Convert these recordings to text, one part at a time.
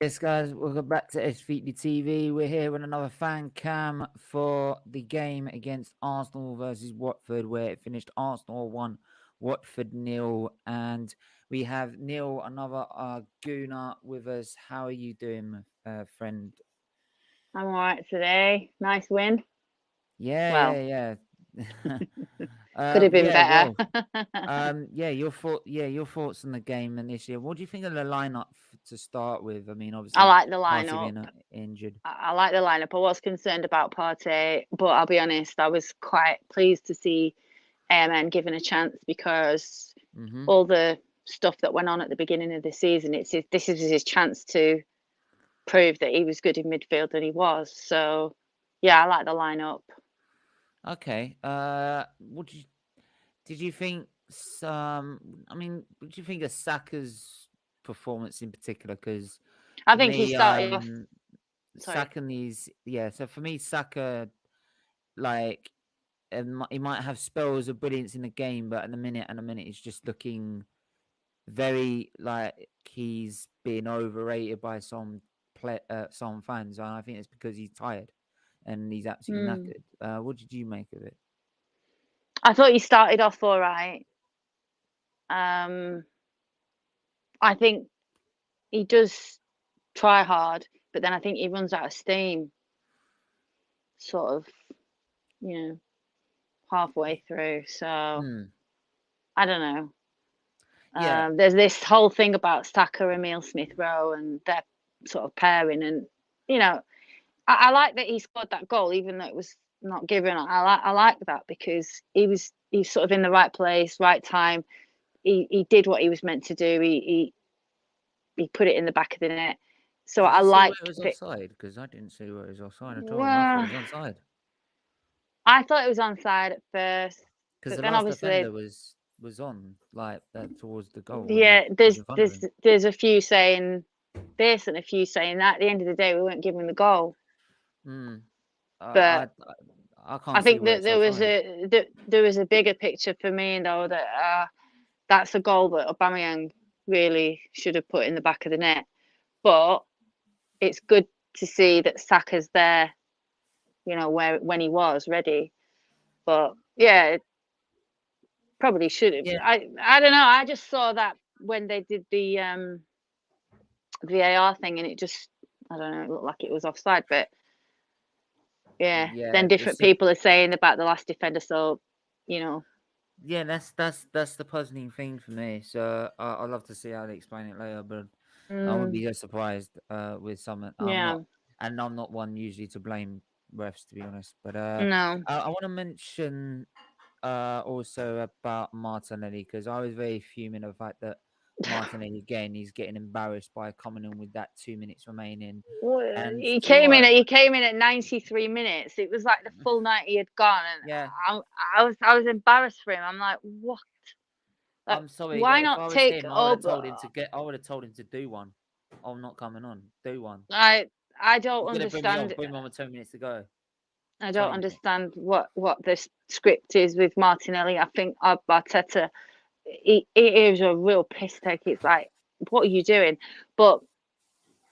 Yes, guys, welcome back to SFeatleyTV. We're here with another fan cam for the game against Arsenal versus Watford, where it finished Arsenal 1, Watford 0. And we have Neil, another Gooner, with us. How are you doing, friend? I'm all right today. Nice win. Yeah, Well, yeah, yeah. could have been Yeah, better. well, yeah, your thoughts on the game initially. What do you think of the lineup to start with? I mean, I obviously, like the Party lineup. being injured. I like the lineup. I was concerned about Partey, but I'll be honest, I was quite pleased to see AMN given a chance because Mm-hmm. all the stuff that went on at the beginning of the season, this is his chance to prove that he was good in midfield, and he was. So, yeah, I like the lineup. Okay. What did you think? I mean, what do you think of Saka's performance in particular? Because I for think he me, started off. Sorry. Saka needs, yeah. So for me, Saka, like, he might have spells of brilliance in the game, but in a minute, he's just looking very like he's being overrated by some fans, and I think it's because he's tired and he's absolutely Hmm. knackered. What did you make of it? I thought he started off all right. Um, I think he does try hard, but then I think he runs out of steam, sort of, you know, halfway through. So Hmm. I don't know. Yeah. There's this whole thing about Saka, Emil Smith Rowe, and their sort of pairing, and you know, I like that he scored that goal, even though it was not given. I like that because he's sort of in the right place, right time. He did what he was meant to do. He put it in the back of the net. So Did I you see where it liked was that. offside? Because I didn't see where it was offside at all. I thought Well, it was onside. I thought it was onside at first, Because but the then last obviously, defender was on like towards the goal and yeah, was there's in front of there's him. there's a few saying this and a few saying that. At the end of the day, we weren't given the goal, Hmm. I, but I I I can't see think where that it's offside. there was a bigger picture for me, though, that that's a goal that Aubameyang really should have put in the back of the net. But it's good to see that Saka's there, where when he was ready. But yeah, probably should have. Yeah, I don't know. I just saw that when they did the VAR thing, and it just, I don't know, it looked like it was offside. But yeah, yeah. then different people are saying about the last defender. So, you know, Yeah, that's the puzzling thing for me. So I'd love to see how they explain it later, but I wouldn't mm, be just surprised with some. I'm yeah, not, and I'm not one usually to blame refs, to be honest. But no, I want to mention also about Martinelli because I was very fuming of the fact that Martinelli again he's getting embarrassed by coming in with that 2 minutes remaining, well, and he do you know came in. what? He came in at 93 minutes. It was like the full 90 had gone, and Yeah, I was embarrassed for him. I'm like, what? Like, I'm sorry why that if not I was take him, Ob? I would have told him to do one. I'm not coming on. Do one. I don't You're gonna bring me on. understand. Bring me on with 2 minutes to go. I don't 20 minutes. understand what the script is with Martinelli. I think Arteta, he is a real piss take. It's like, what are you doing? But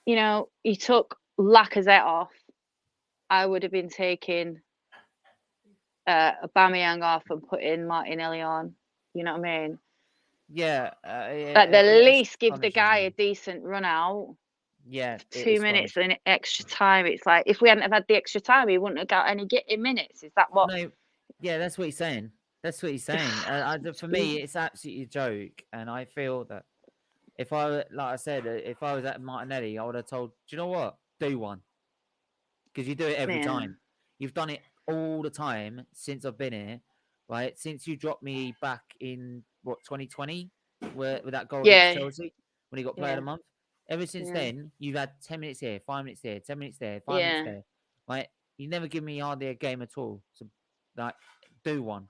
he took Lacazette off. I would have been taking Aubameyang off and putting Martinelli on. You know what I mean? Yeah, At the it least, give the astonishes guy a me. decent run out Yeah, for it 2 minutes astonishes. and extra time. It's like if we hadn't have had the extra time, he wouldn't have got any getting minutes. Is that what? No, yeah, that's what he's saying. That's what he's saying. For me, it's absolutely a joke, and I feel that if like I said, if I was at Martinelli, I would have told, do you know what? Do one because you do it every Yeah, time. You've done it all the time since I've been here, right? Since you dropped me back in what 2020, where with that goal against yeah, Chelsea when he got Player of yeah, the Month. Ever since yeah, then, you've had 10 minutes here, 5 minutes there, 10 minutes there, 5 minutes yeah. there. Right? You never give me hardly a game at all. So, like, do one.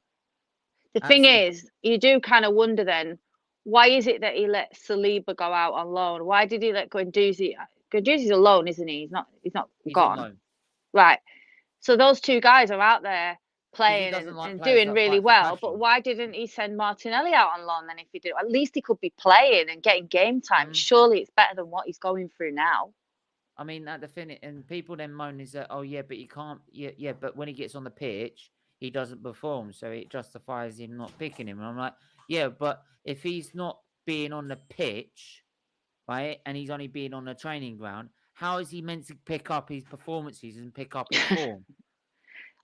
The thing Absolutely. is, you do kind of wonder then, why is it that he let Saliba go out on loan? Why did he let Guendouzi? Guendouzi's alone, isn't he? He's not He's on gone. loan Right. So those two guys are out there because he playing doesn't like and players doing that really fight for well. But passion. why didn't he send Martinelli out on loan then if he did? At least he could be playing and getting game time. Mm. Surely it's better than what he's going through now. I mean, at the finish, and people then moan is that, oh yeah, but he can't, yeah, but when he gets on the pitch, he doesn't perform, so it justifies him not picking him. And I'm like, yeah, but if he's not being on the pitch, right, and he's only being on the training ground, how is he meant to pick up his performances and pick up his form?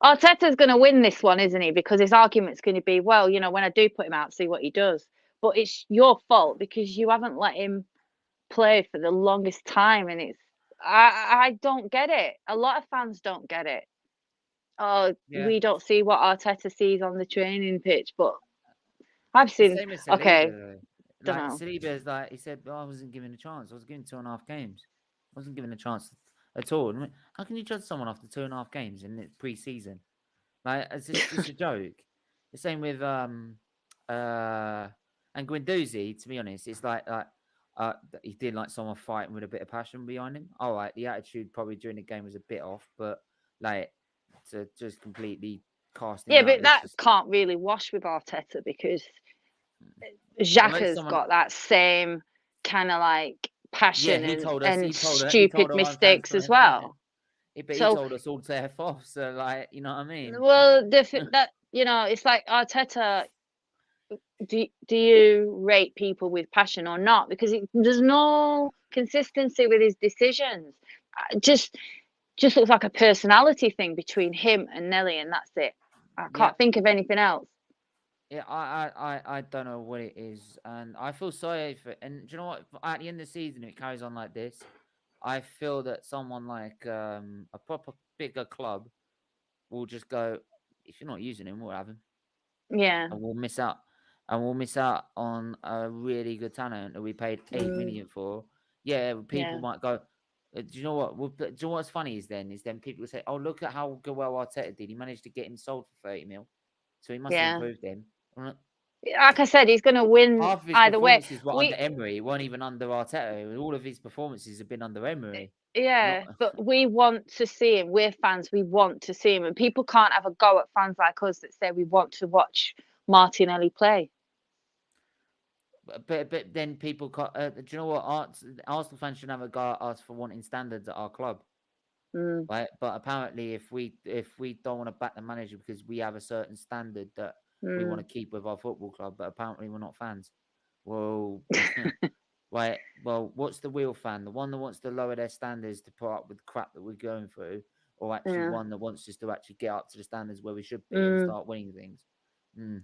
Arteta's going to win this one, isn't he? Because his argument's going to be, well, when I do put him out, see what he does. But it's your fault because you haven't let him play for the longest time, and I don't get it. A lot of fans don't get it. Oh, Yeah. we don't see what Arteta sees on the training pitch, but I've The seen. same as Okay, Saliba. don't Like know. Saliba's like he said, I wasn't given a chance. I was given 2.5 games. I wasn't given a chance at all. And how can you judge someone after 2.5 games in its pre-season? Like it's a joke. The same with and Guendouzi. To be honest, it's like he did like someone fighting with a bit of passion behind him. All right, the attitude probably during the game was a bit off, but like to just completely cast him Yeah, out. but It was that just can't really wash with Arteta because unless Xhaka's someone. got that same kind of like Yeah, passion he and told us. and He told stupid our own fans mistakes to as F. Yeah. well. But he So, told us all to F off. So like, you know what I mean? well, that it's like Arteta. Do you rate people with passion or not? Because there's no consistency with his decisions. Just looks like a personality thing between him and Nelly, and that's it. I Yeah. can't think of anything else. Yeah, I don't know what it is, and I feel sorry for. And do you know what? At the end of the season, if it carries on like this, I feel that someone like a proper bigger club will just go. If you're not using him, we'll have him, Yeah. and we'll miss out. And we'll miss out on a really good talent that we paid 8 million for. Yeah, people Yeah. might go. Do you know what? Do you know what's funny is then people say, "Oh, look at how good well Arteta did. He managed to get him sold for 30 mil, so he must have Yeah. improved him." Like I said, he's going to win Half of his either way. performances were under Emery. It weren't even under Arteta. All of his performances have been under Emery. Not But we want to see him. We're fans. We want to see him, and people can't have a go at fans like us that say we want to watch Martinelli play. but then people do you know what? Arsenal fans should have a go at us for wanting standards at our club, right? But apparently, if we don't want to back the manager because we have a certain standard that we want to keep with our football club, but apparently we're not fans. Well, right. Well, what's the real fan? The one that wants to lower their standards to put up with the crap that we're going through, or actually one that wants us to actually get up to the standards where we should be and start winning things?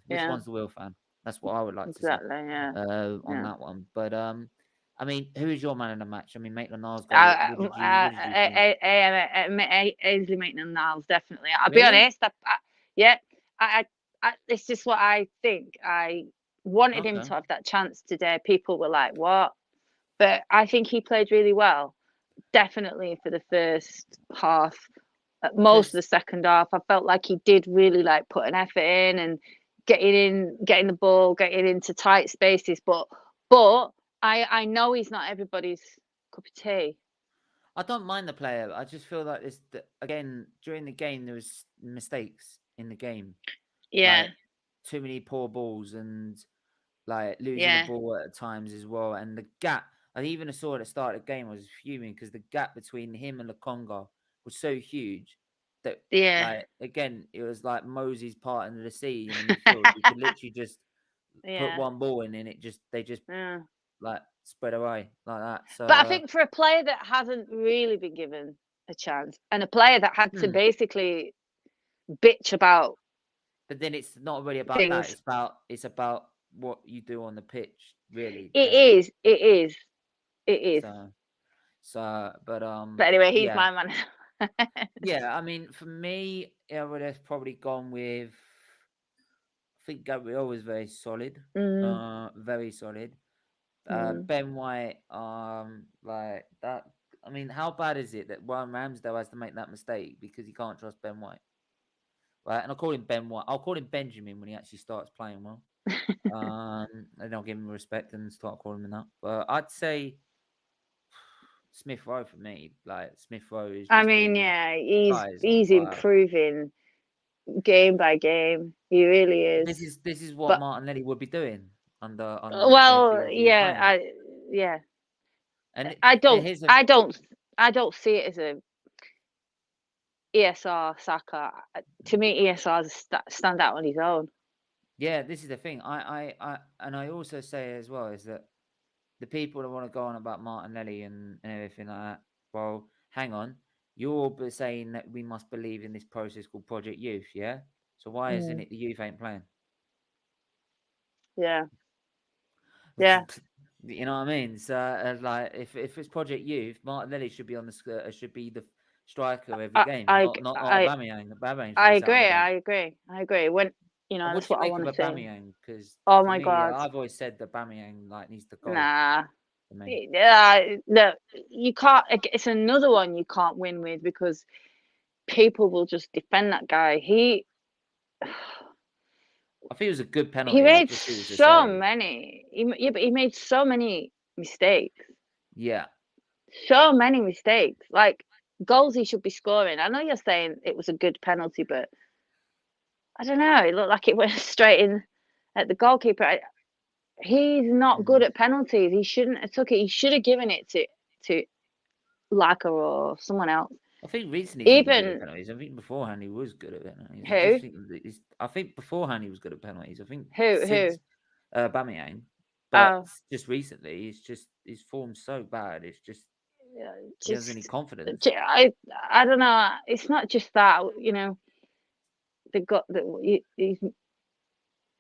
Which one's the real fan? That's what I would like to say. Yeah. On that one. But I mean, who is your man in the match? I mean, Maitland-Niles goal. What did you think? Ainsley Maitland-Niles, definitely. I'll be Really? honest. It's just what I think. I wanted him to have that chance today. People were like, "What?" But I think he played really well. Definitely for the first half. Most of the second half, I felt like he did really like put an effort in and getting the ball, getting into tight spaces. But I know he's not everybody's cup of tea. I don't mind the player. I just feel like this again during the game there was mistakes in the game. Yeah. Like, too many poor balls and like losing the ball at times as well. And the gap, I even saw at the start of the game, I was fuming because the gap between him and Lokonga was so huge that, like, again, it was like Moses parting of the sea in the midfield. You could literally just put one ball in and they just like spread away like that. So, but I think for a player that hasn't really been given a chance and a player that had to basically bitch about. But then it's not really about things. that. It's about what you do on the pitch, really. It is. But anyway, he's my man. Yeah, I mean, for me, I would have probably gone with. I think Gabriel was very solid. Very solid. Ben White, like that. I mean, how bad is it that Ryan Ramsdale has to make that mistake because he can't trust Ben White? Right, and I'll call him Ben White. I'll call him Benjamin when he actually starts playing well. And I'll give him respect and start calling him that. But I'd say Smith Rowe for me. Like Smith Rowe is. I mean, he's improving game by game. He really is. This is what Martinelli would be doing under. Well, yeah, and I I don't see it as a ESR Saka. To me, ESR stand out on his own. Yeah, this is the thing. I also say as well is that the people that want to go on about Martinelli and everything like that. Well, hang on. You're saying that we must believe in this process called Project Youth, yeah? So why isn't it the youth ain't playing? Yeah. Yeah. You know what I mean? So, like, if it's Project Youth, Martinelli should be on the should be the striker every game, not Aubameyang. Aubameyang should be sat on the bench. I agree. When And what that's do you what I make want of to say. Aubameyang? Because Oh for my me, God. I've always said that Aubameyang like needs to go. Nah. For me. No, you can't. It's another one you can't win with because people will just defend that guy. I think it was a good penalty. He made I just think it was so decided. many. But he made so many mistakes. Yeah. So many mistakes. Like goals he should be scoring. I know you're saying it was a good penalty, but I don't know. It looked like it went straight in at the goalkeeper. He's not good at penalties. He shouldn't have took it. He should have given it to Laka or someone else. I think recently he's not been good at penalties. I think beforehand he was good at penalties. I think beforehand he was good at penalties. I think since Aubameyang, but just recently his form's so bad. It's just he doesn't have any confidence. I don't know. It's not just that, you know.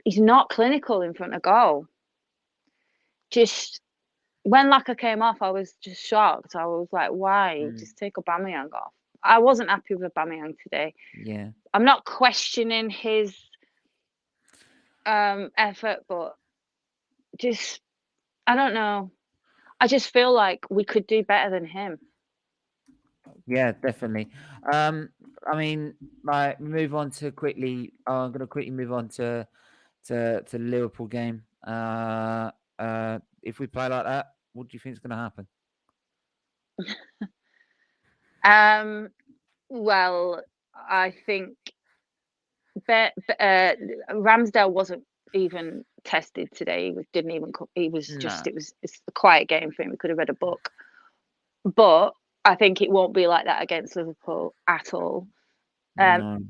He's not clinical in front of goal. Just when Laka came off, I was just shocked. I was like, why? Just take Aubameyang off. I wasn't happy with Aubameyang today. Yeah. I'm not questioning his effort, but just I don't know. I just feel like we could do better than him. Yeah, definitely. I mean, like move on to quickly. I'm gonna quickly move on to the Liverpool game. If we play like that, what do you think is gonna happen? Well, I think Ramsdale wasn't even tested today. Didn't even. He was just. It's a quiet game for him. We could have read a book, but I think it won't be like that against Liverpool at all. No.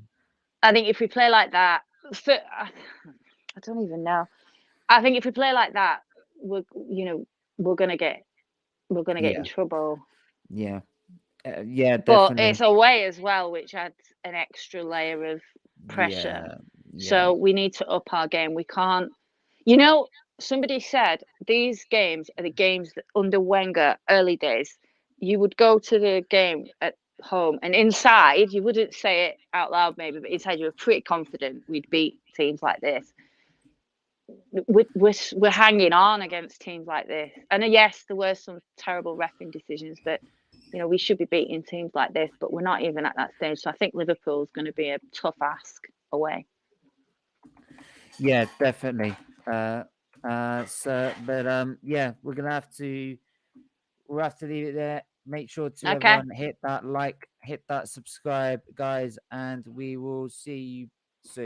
I think if we play like that, I don't even know. I think if we play like that, we're gonna get in trouble. Yeah. Yeah, definitely. But it's away as well, which adds an extra layer of pressure. Yeah. So we need to up our game. We can't. Somebody said these games are the games that under Wenger early days. You would go to the game at home, and inside you wouldn't say it out loud, maybe, but inside you were pretty confident we'd beat teams like this. We're hanging on against teams like this, and yes, there were some terrible reffing decisions, but we should be beating teams like this, but we're not even at that stage. So I think Liverpool's going to be a tough ask away. Yeah, definitely. Yeah, we're gonna have to. We'll have to leave it there. Make sure to everyone hit that like, hit that subscribe, guys, and we will see you soon.